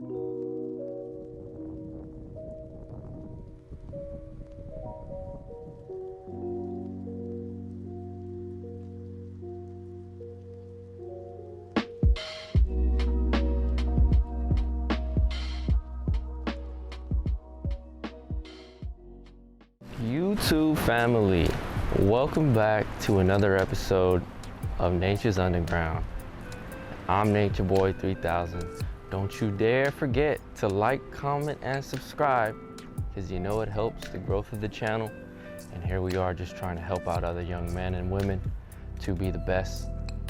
YouTube family, welcome back to another episode of Nature's Underground. I'm Nature Boy 3000. Don't you dare forget to like, comment, and subscribe, because you know it helps the growth of the channel. And here we are, just trying to help out other young men and women to be the best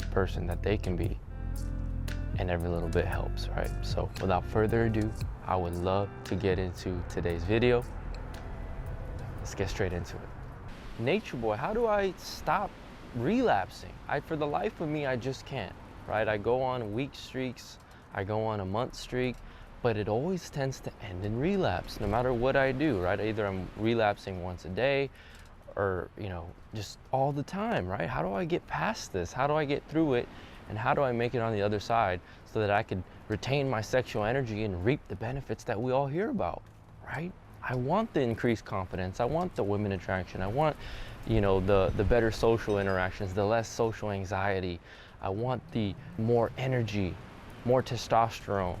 person that they can be. And every little bit helps, right? So without further ado, I would love to get into today's video. Let's get straight into it. Nature Boy, how do I stop relapsing? For the life of me, I just can't, right? I go on week streaks, I go on a month streak, but it always tends to end in relapse, no matter what I do, right? Either I'm relapsing once a day or, just all the time, right? How do I get past this? How do I get through it? And how do I make it on the other side so that I could retain my sexual energy and reap the benefits that we all hear about, right? I want the increased confidence. I want the women attraction. I want, the better social interactions, the less social anxiety. I want the more energy, more testosterone.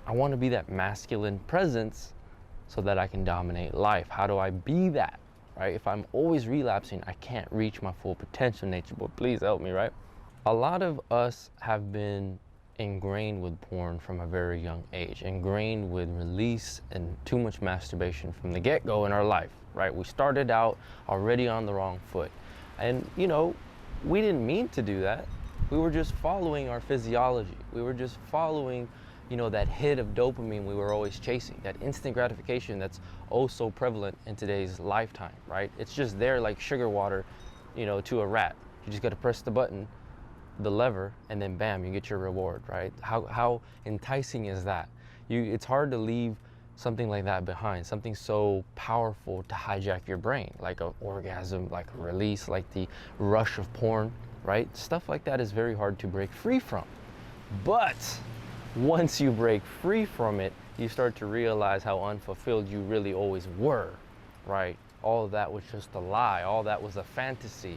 I want to be that masculine presence so that I can dominate life. How do I be that, right? If I'm always relapsing, I can't reach my full potential, Nature Boy. Please help me, right? A lot of us have been ingrained with porn from a very young age, ingrained with release and too much masturbation from the get-go in our life, right? We started out already on the wrong foot. And, we didn't mean to do that. We were just following our physiology. We were just following, that hit of dopamine we were always chasing, that instant gratification that's oh so prevalent in today's lifetime, right? It's just there like sugar water, to a rat. You just got to press the button, the lever, and then bam, you get your reward, right? How enticing is that? It's hard to leave something like that behind, something so powerful to hijack your brain, like an orgasm, like a release, like the rush of porn, right? Stuff like that is very hard to break free from. But once you break free from it, you start to realize how unfulfilled you really always were, right? All of that was just a lie. All that was a fantasy.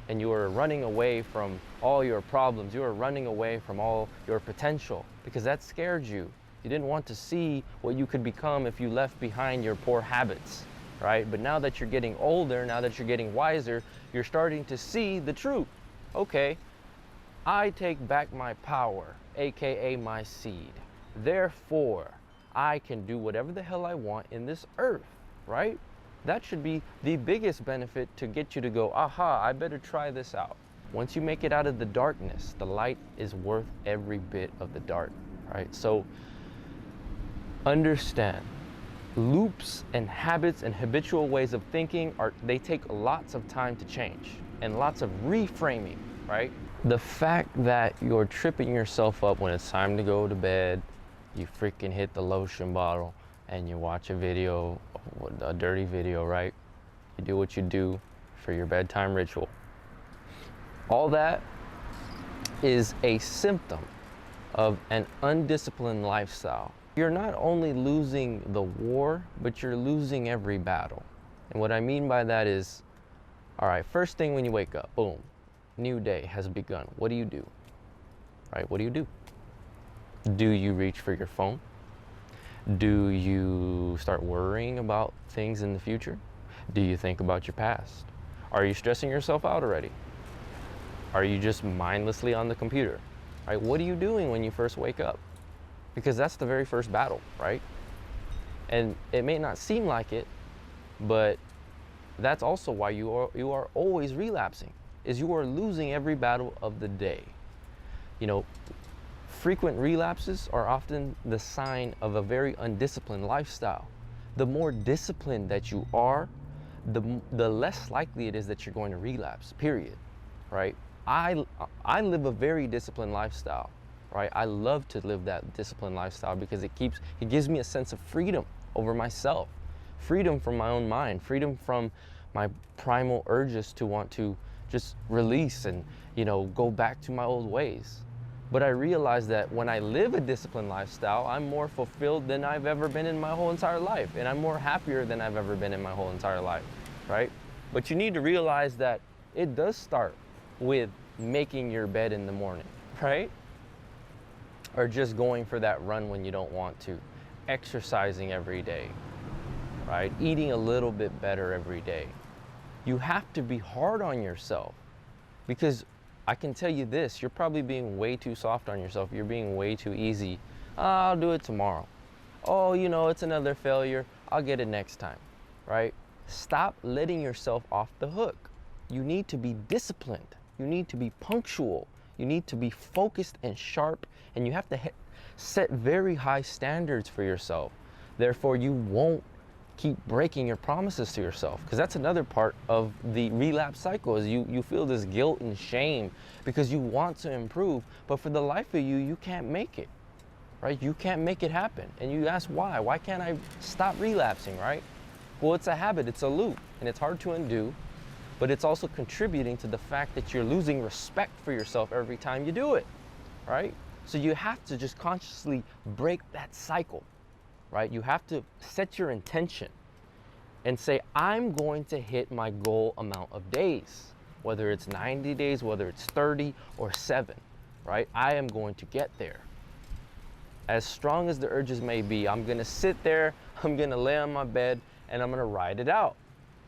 And you were running away from all your problems. You were running away from all your potential because that scared you. You didn't want to see what you could become if you left behind your poor habits, right? But now that you're getting older, now that you're getting wiser, you're starting to see the truth. Okay, I take back my power, AKA my seed. Therefore, I can do whatever the hell I want in this earth, right? That should be the biggest benefit to get you to go, aha, I better try this out. Once you make it out of the darkness, the light is worth every bit of the dark, right? So understand, loops and habits and habitual ways of thinking, they take lots of time to change and lots of reframing, right? The fact that you're tripping yourself up when it's time to go to bed, you freaking hit the lotion bottle, and you watch a video, a dirty video, right? You do what you do for your bedtime ritual. All that is a symptom of an undisciplined lifestyle. You're not only losing the war, but you're losing every battle. And what I mean by that is, all right, first thing when you wake up, boom, new day has begun. What do you do? Right? What do you do? Do you reach for your phone? Do you start worrying about things in the future? Do you think about your past? Are you stressing yourself out already? Are you just mindlessly on the computer? Right? What are you doing when you first wake up? Because that's the very first battle, right? And it may not seem like it, but that's also why you are always relapsing, is you are losing every battle of the day. Frequent relapses are often the sign of a very undisciplined lifestyle. The more disciplined that you are, the less likely it is that you're going to relapse, period, right? I live a very disciplined lifestyle, right? I love to live that disciplined lifestyle because it gives me a sense of freedom over myself, freedom from my own mind, freedom from my primal urges to want to just release and, go back to my old ways. But I realized that when I live a disciplined lifestyle, I'm more fulfilled than I've ever been in my whole entire life. And I'm more happier than I've ever been in my whole entire life, right? But you need to realize that it does start with making your bed in the morning, right? Or just going for that run when you don't want to. Exercising every day, right? Eating a little bit better every day. You have to be hard on yourself, because I can tell you this, you're probably being way too soft on yourself. You're being way too easy. I'll do it tomorrow. Oh, you know, it's another failure. I'll get it next time, right? Stop letting yourself off the hook. You need to be disciplined. You need to be punctual. You need to be focused and sharp, and you have to set very high standards for yourself. Therefore, you won't keep breaking your promises to yourself, because that's another part of the relapse cycle, is you feel this guilt and shame because you want to improve, but for the life of you, you can't make it, right? You can't make it happen. And you ask why? Why can't I stop relapsing, right? Well, it's a habit, it's a loop, and it's hard to undo, but it's also contributing to the fact that you're losing respect for yourself every time you do it, right? So you have to just consciously break that cycle, right? You have to set your intention and say, I'm going to hit my goal amount of days, whether it's 90 days, whether it's 30 or 7, right? I am going to get there. As strong as the urges may be, I'm gonna sit there, I'm gonna lay on my bed, and I'm gonna ride it out,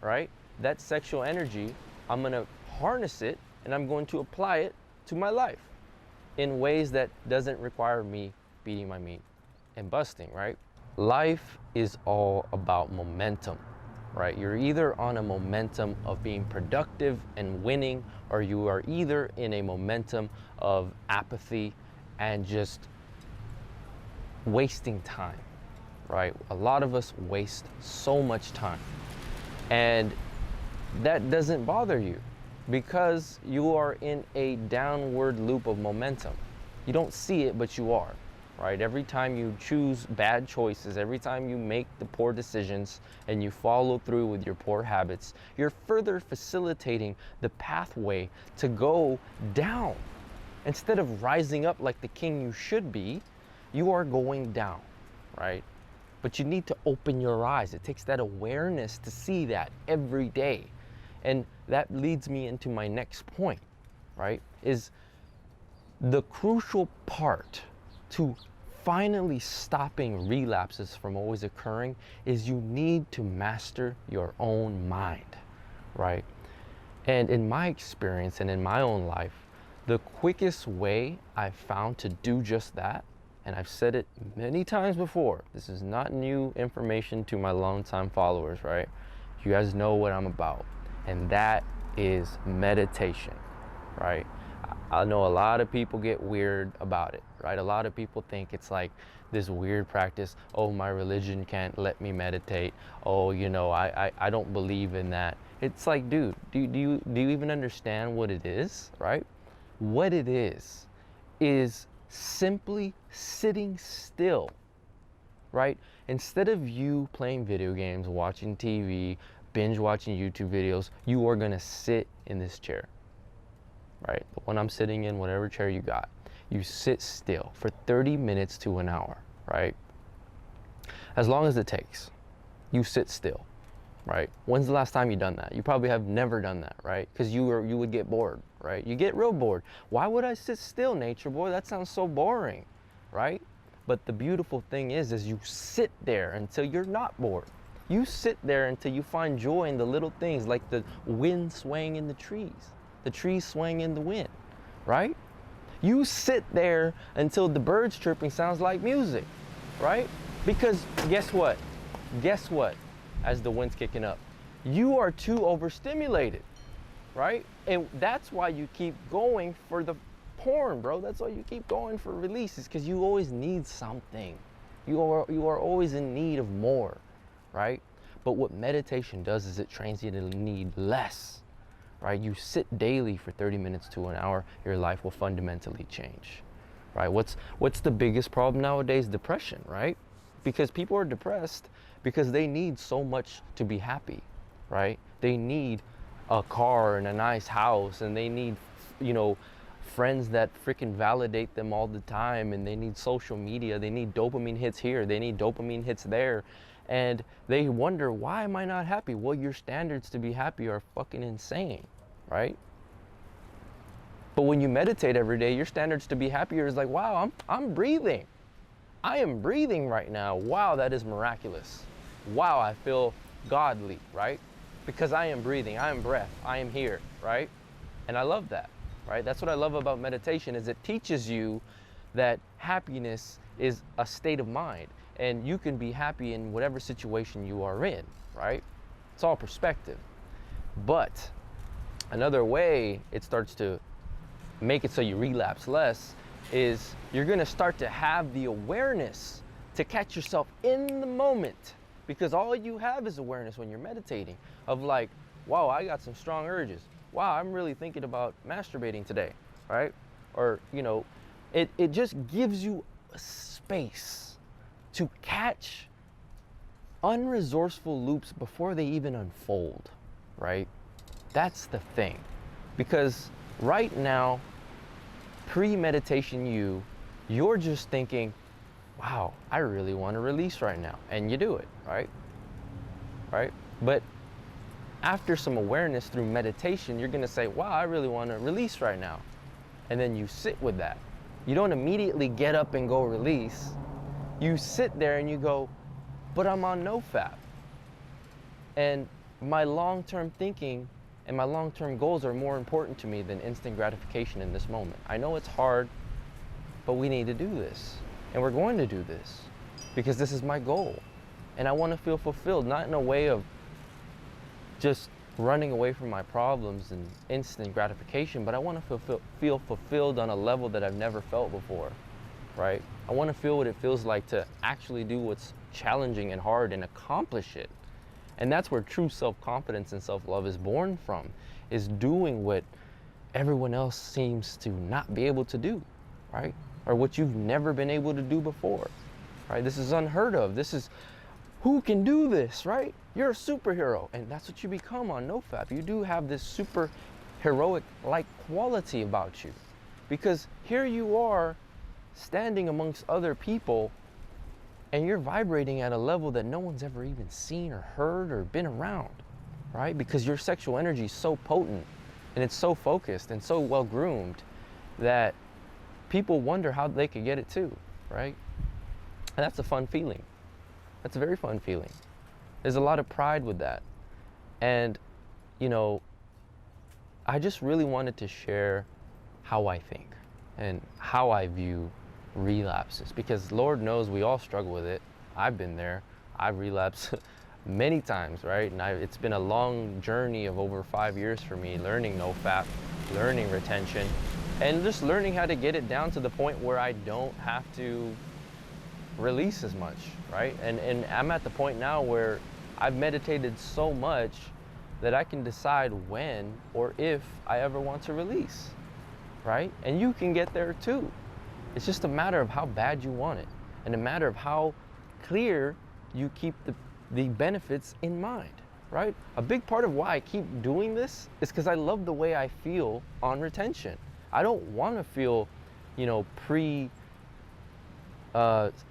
right? That sexual energy, I'm gonna harness it, and I'm going to apply it to my life in ways that doesn't require me beating my meat and busting, right? Life is all about momentum, right? You're either on a momentum of being productive and winning, or you are either in a momentum of apathy and just wasting time, right? A lot of us waste so much time, and that doesn't bother you because you are in a downward loop of momentum. You don't see it, but you are. Right? Every time you choose bad choices, every time you make the poor decisions and you follow through with your poor habits, you're further facilitating the pathway to go down. Instead of rising up like the king you should be, you are going down, right? But you need to open your eyes. It takes that awareness to see that every day. And that leads me into my next point, right? Is the crucial part to finally stopping relapses from always occurring is you need to master your own mind, right? And in my experience and in my own life, the quickest way I've found to do just that, and I've said it many times before, this is not new information to my longtime followers, right? You guys know what I'm about, and that is meditation, right? I know a lot of people get weird about it, right? A lot of people think it's like this weird practice. Oh, my religion can't let me meditate. Oh, you know, I don't believe in that. It's like, dude, do you even understand what it is, right? What it is simply sitting still, right? Instead of you playing video games, watching TV, binge watching YouTube videos, you are gonna sit in this chair. Right? The one I'm sitting in, whatever chair you got, you sit still for 30 minutes to an hour, right? As long as it takes, you sit still, right? When's the last time you done that? You probably have never done that, right? Because you would get bored, right? You get real bored. Why would I sit still, nature boy? That sounds so boring, right? But the beautiful thing is you sit there until you're not bored. You sit there until you find joy in the little things, like the wind swaying in the trees. The trees swaying in the wind, right? You sit there until the birds chirping sounds like music, right? Because guess what? Guess what? As the wind's kicking up, you are too overstimulated, right? And that's why you keep going for the porn, bro. That's why you keep going for releases, because you always need something. You are always in need of more, right? But what meditation does is it trains you to need less. Right? You sit daily for 30 minutes to an hour, your life will fundamentally change, right? What's the biggest problem nowadays? Depression, right? Because people are depressed because they need so much to be happy, right? They need a car and a nice house, and they need, you know, friends that freaking validate them all the time, and they need social media, they need dopamine hits here, they need dopamine hits there, and they wonder, why am I not happy? Well, your standards to be happy are fucking insane, right? But when you meditate every day, your standards to be happier is like, wow, I'm breathing. I am breathing right now. Wow, that is miraculous. Wow, I feel godly, right? Because I am breathing, I am breath, I am here, right? And I love that, right? That's what I love about meditation, is it teaches you that happiness is a state of mind, and you can be happy in whatever situation you are in, right? It's all perspective. But another way it starts to make it so you relapse less is you're gonna start to have the awareness to catch yourself in the moment, because all you have is awareness when you're meditating of like, wow, I got some strong urges. Wow, I'm really thinking about masturbating today, right? Or, you know, it just gives you a space to catch unresourceful loops before they even unfold, right? That's the thing. Because right now, pre-meditation you're just thinking, wow, I really want to release right now. And you do it, right? Right? But after some awareness through meditation, you're going to say, wow, I really want to release right now. And then you sit with that. You don't immediately get up and go release. You sit there and you go, but I'm on NoFap. And my long-term thinking and my long-term goals are more important to me than instant gratification in this moment. I know it's hard, but we need to do this. And we're going to do this because this is my goal. And I want to feel fulfilled, not in a way of just running away from my problems and instant gratification, but I want to feel fulfilled on a level that I've never felt before, right? I want to feel what it feels like to actually do what's challenging and hard and accomplish it. And that's where true self-confidence and self-love is born from, is doing what everyone else seems to not be able to do, right? Or what you've never been able to do before, right? This is unheard of. This is, who can do this, right? You're a superhero, and that's what you become on NoFap. You do have this super heroic-like quality about you, because here you are standing amongst other people and you're vibrating at a level that no one's ever even seen or heard or been around, right? Because your sexual energy is so potent and it's so focused and so well groomed that people wonder how they could get it too, right? And that's a fun feeling. That's a very fun feeling. There's a lot of pride with that. And, you know, I just really wanted to share how I think and how I view relapses, because Lord knows we all struggle with it. I've been there. I've relapsed many times, right? And it's been a long journey of over 5 years for me, learning NoFap, learning retention, and just learning how to get it down to the point where I don't have to release as much, right? And I'm at the point now where I've meditated so much that I can decide when or if I ever want to release, right? And you can get there too. It's just a matter of how bad you want it, and a matter of how clear you keep the benefits in mind, right? A big part of why I keep doing this is because I love the way I feel on retention. I don't want to feel, you know,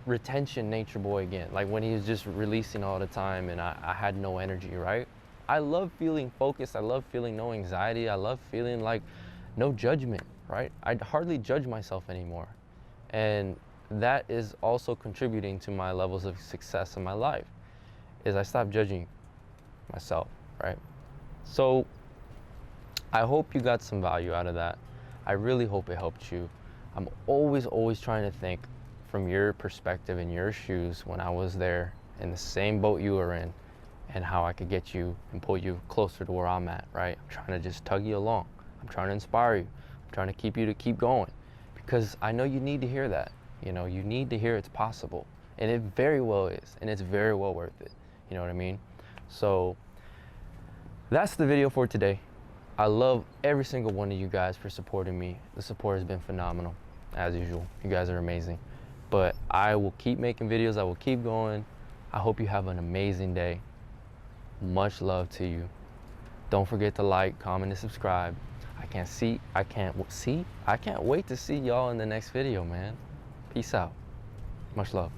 retention nature boy again, like when he was just releasing all the time and I had no energy, right? I love feeling focused. I love feeling no anxiety. I love feeling like no judgment, right? I hardly judge myself anymore. And that is also contributing to my levels of success in my life, is I stopped judging myself, right? So I hope you got some value out of that. I really hope it helped you. I'm always trying to think from your perspective, in your shoes, when I was there in the same boat you were in, and how I could get you and pull you closer to where I'm at, right? I'm trying to just tug you along. I'm trying to inspire you. I'm trying to keep going, because I know you need to hear that. You know, you need to hear it's possible, and it very well is, and it's very well worth it. You know what I mean? So that's the video for today. I love every single one of you guys for supporting me. The support has been phenomenal, as usual. You guys are amazing. But I will keep making videos. I will keep going. I hope you have an amazing day. Much love to you. Don't forget to like, comment, and subscribe. I I can't wait to see y'all in the next video, man. Peace out. Much love.